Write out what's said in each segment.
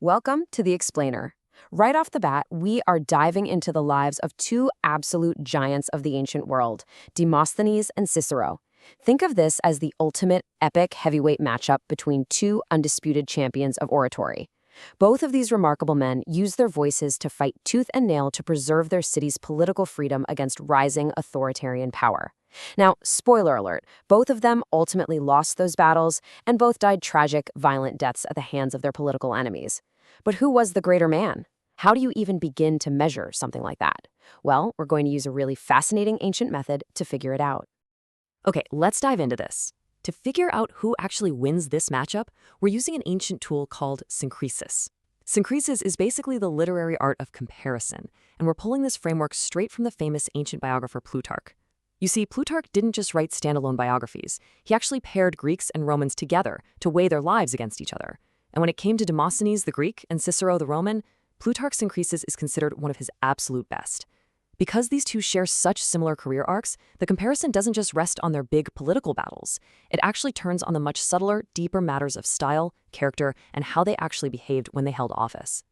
Welcome to The Explainer. Right off the bat, we are diving into the lives of two absolute giants of the ancient world, Demosthenes and Cicero. Think of this as the ultimate epic heavyweight matchup between two undisputed champions of oratory. Both of these remarkable men used their voices to fight tooth and nail to preserve their city's political freedom against rising authoritarian power. Now, spoiler alert, both of them ultimately lost those battles, and both died tragic, violent deaths at the hands of their political enemies. But who was the greater man? How do you even begin to measure something like that? Well, we're going to use a really fascinating ancient method to figure it out. Okay, let's dive into this. To figure out who actually wins this matchup, we're using an ancient tool called SYNKRISIS. SYNKRISIS is basically the literary art of comparison, and we're pulling this framework straight from the famous ancient biographer Plutarch. You see, Plutarch didn't just write standalone biographies. He actually paired Greeks and Romans together to weigh their lives against each other. And when it came to Demosthenes the Greek and Cicero the Roman, Plutarch's SYNKRISIS is considered one of his absolute best. Because these two share such similar career arcs, the comparison doesn't just rest on their big political battles. It actually turns on the much subtler, deeper matters of style, character, and how they actually behaved when they held office.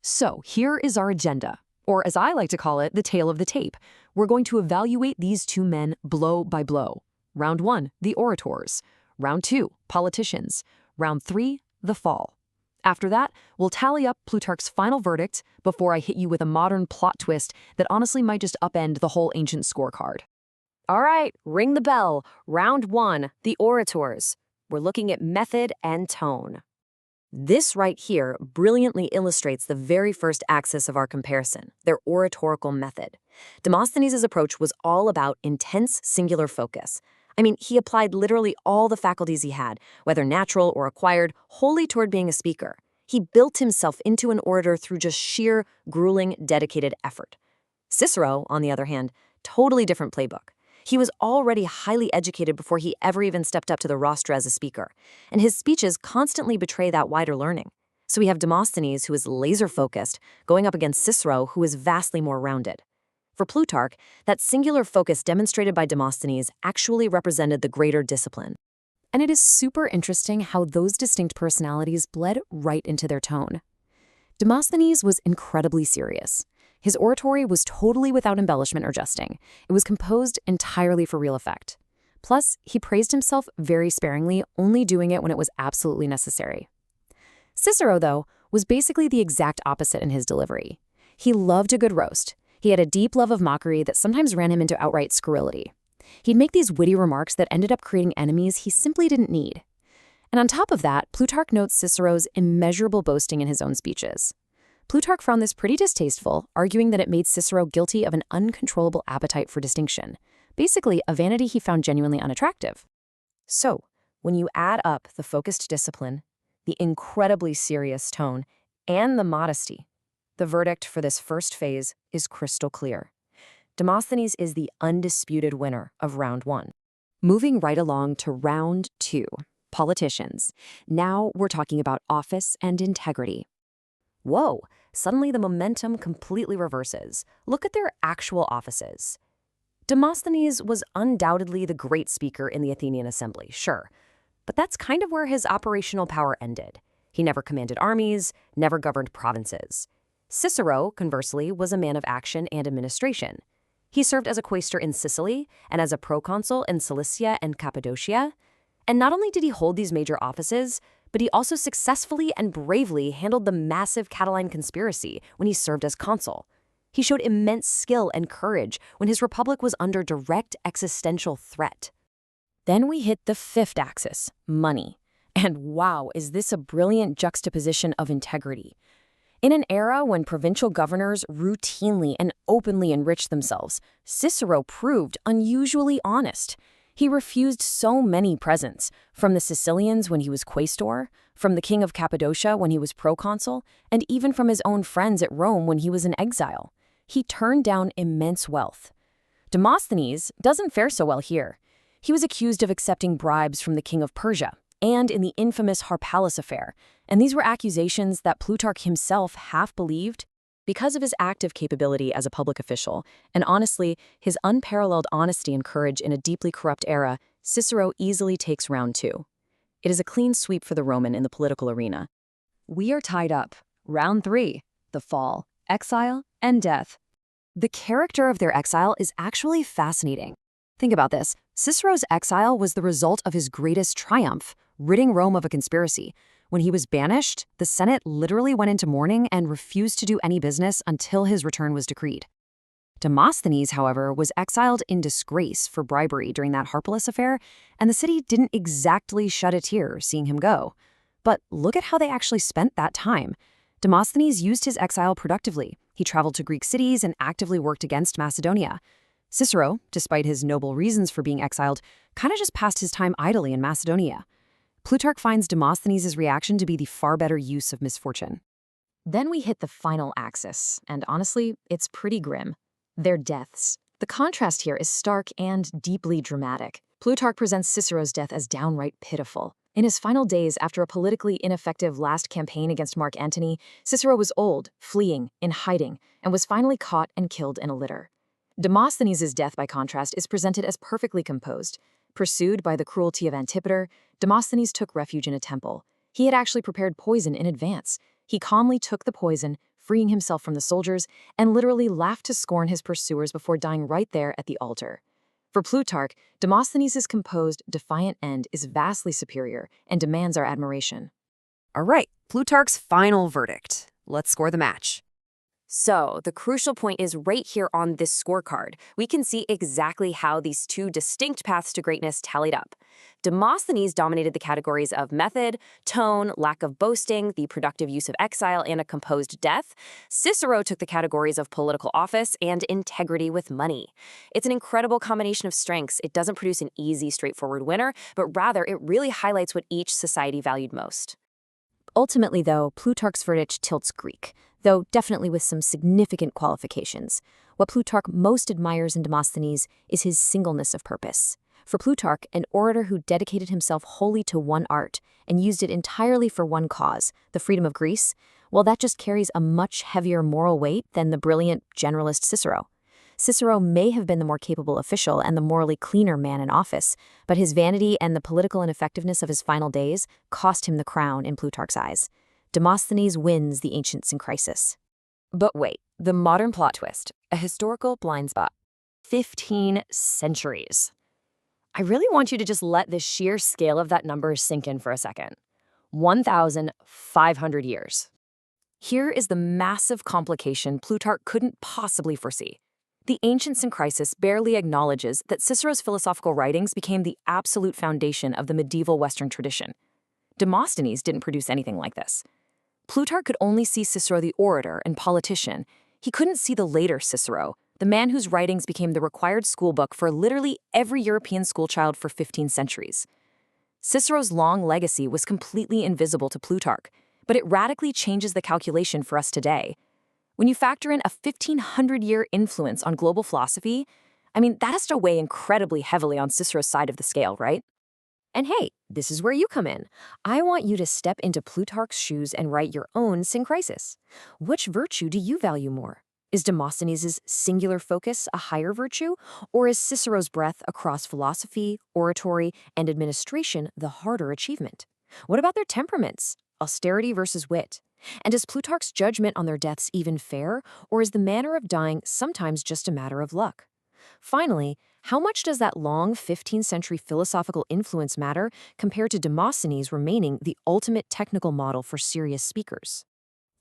So, here is our agenda, or as I like to call it, the tale of the tape. We're going to evaluate these two men blow by blow. Round 1, the orators. Round 2, politicians. Round 3, the fall. After that, we'll tally up Plutarch's final verdict before I hit you with a modern plot twist that honestly might just upend the whole ancient scorecard. All right, ring the bell. Round 1, the orators. We're looking at method and tone. This right here brilliantly illustrates the very first axis of our comparison, their oratorical method. Demosthenes' approach was all about intense singular focus. I mean, he applied literally all the faculties he had, whether natural or acquired, wholly toward being a speaker. He built himself into an orator through just sheer, grueling, dedicated effort. Cicero, on the other hand, totally different playbook. He was already highly educated before he ever even stepped up to the rostra as a speaker, and his speeches constantly betray that wider learning. So we have Demosthenes, who is laser-focused, going up against Cicero, who is vastly more rounded. For Plutarch, that singular focus demonstrated by Demosthenes actually represented the greater discipline. And it is super interesting how those distinct personalities bled right into their tone. Demosthenes was incredibly serious. His oratory was totally without embellishment or jesting. It was composed entirely for real effect. Plus, he praised himself very sparingly, only doing it when it was absolutely necessary. Cicero, though, was basically the exact opposite in his delivery. He loved a good roast. He had a deep love of mockery that sometimes ran him into outright scurrility. He'd make these witty remarks that ended up creating enemies he simply didn't need. And on top of that, Plutarch notes Cicero's immeasurable boasting in his own speeches. Plutarch found this pretty distasteful, arguing that it made Cicero guilty of an uncontrollable appetite for distinction, basically a vanity he found genuinely unattractive. So, when you add up the focused discipline, the incredibly serious tone, and the modesty, the verdict for this first phase is crystal clear. Demosthenes is the undisputed winner of round 1. Moving right along to round 2, politicians. Now we're talking about office and integrity. Whoa, suddenly the momentum completely reverses. Look at their actual offices. Demosthenes was undoubtedly the great speaker in the Athenian assembly, sure, but that's kind of where his operational power ended. He never commanded armies, never governed provinces. Cicero, conversely, was a man of action and administration. He served as a quaestor in Sicily and as a proconsul in Cilicia and Cappadocia. And not only did he hold these major offices, but he also successfully and bravely handled the massive Catiline conspiracy when he served as consul. He showed immense skill and courage when his republic was under direct existential threat. Then we hit the fifth axis, money. And wow, is this a brilliant juxtaposition of integrity. In an era when provincial governors routinely and openly enriched themselves, Cicero proved unusually honest. He refused so many presents, from the Sicilians when he was quaestor, from the king of Cappadocia when he was proconsul, and even from his own friends at Rome when he was in exile. He turned down immense wealth. Demosthenes doesn't fare so well here. He was accused of accepting bribes from the king of Persia, and in the infamous Harpalyce affair, and these were accusations that Plutarch himself half believed. Because of his active capability as a public official, and honestly, his unparalleled honesty and courage in a deeply corrupt era, Cicero easily takes round 2. It is a clean sweep for the Roman in the political arena. we are tied up. Round 3, the fall, exile, and death. The character of their exile is actually fascinating. Think about this. Cicero's exile was the result of his greatest triumph, ridding Rome of a conspiracy. When he was banished, the Senate literally went into mourning and refused to do any business until his return was decreed. Demosthenes, however, was exiled in disgrace for bribery during that Harpalus affair, and the city didn't exactly shed a tear seeing him go. But look at how they actually spent that time. Demosthenes used his exile productively. He traveled to Greek cities and actively worked against Macedonia. Cicero, despite his noble reasons for being exiled, kind of just passed his time idly in Macedonia. Plutarch finds Demosthenes' reaction to be the far better use of misfortune. Then we hit the final axis, and honestly, it's pretty grim. Their deaths. The contrast here is stark and deeply dramatic. Plutarch presents Cicero's death as downright pitiful. In his final days after a politically ineffective last campaign against Mark Antony, Cicero was old, fleeing, in hiding, and was finally caught and killed in a litter. Demosthenes' death, by contrast, is presented as perfectly composed. Pursued by the cruelty of Antipater, Demosthenes took refuge in a temple. He had actually prepared poison in advance. He calmly took the poison, freeing himself from the soldiers, and literally laughed to scorn his pursuers before dying right there at the altar. For Plutarch, Demosthenes' composed, defiant end is vastly superior and demands our admiration. All right, Plutarch's final verdict. Let's score the match. So, the crucial point is right here on this scorecard. We can see exactly how these two distinct paths to greatness tallied up. Demosthenes dominated the categories of method, tone, lack of boasting, the productive use of exile, and a composed death. Cicero took the categories of political office and integrity with money. It's an incredible combination of strengths. It doesn't produce an easy, straightforward winner, but rather it really highlights what each society valued most. Ultimately, though, Plutarch's verdict tilts Greek, though definitely with some significant qualifications. What Plutarch most admires in Demosthenes is his singleness of purpose. For Plutarch, an orator who dedicated himself wholly to one art and used it entirely for one cause, the freedom of Greece, well, that just carries a much heavier moral weight than the brilliant generalist Cicero. Cicero may have been the more capable official and the morally cleaner man in office, but his vanity and the political ineffectiveness of his final days cost him the crown in Plutarch's eyes. Demosthenes wins the ancient SYNKRISIS. But wait, the modern plot twist, a historical blind spot. 15 centuries. I really want you to just let the sheer scale of that number sink in for a second. 1,500 years. Here is the massive complication Plutarch couldn't possibly foresee. The ancient SYNKRISIS barely acknowledges that Cicero's philosophical writings became the absolute foundation of the medieval Western tradition. Demosthenes didn't produce anything like this. Plutarch could only see Cicero the orator and politician. He couldn't see the later Cicero, the man whose writings became the required schoolbook for literally every European schoolchild for 15 centuries. Cicero's long legacy was completely invisible to Plutarch, but it radically changes the calculation for us today. When you factor in a 1,500-year influence on global philosophy, that has to weigh incredibly heavily on Cicero's side of the scale, right? And hey, this is where you come in. I want you to step into Plutarch's shoes and write your own SYNKRISIS. Which virtue do you value more? Is Demosthenes' singular focus a higher virtue, or is Cicero's breadth across philosophy, oratory, and administration the harder achievement? What about their temperaments? Austerity versus wit? And is Plutarch's judgment on their deaths even fair, or is the manner of dying sometimes just a matter of luck? Finally, how much does that long 15th century philosophical influence matter compared to Demosthenes remaining the ultimate technical model for serious speakers?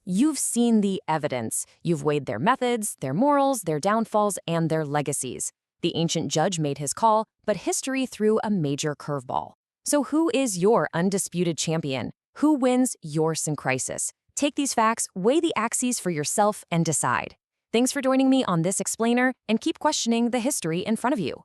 You've seen the evidence. You've weighed their methods, their morals, their downfalls, and their legacies. The ancient judge made his call, but history threw a major curveball. So who is your undisputed champion? Who wins your SYNKRISIS? Take these facts, weigh the axes for yourself, and decide. Thanks for joining me on this explainer, and keep questioning the history in front of you.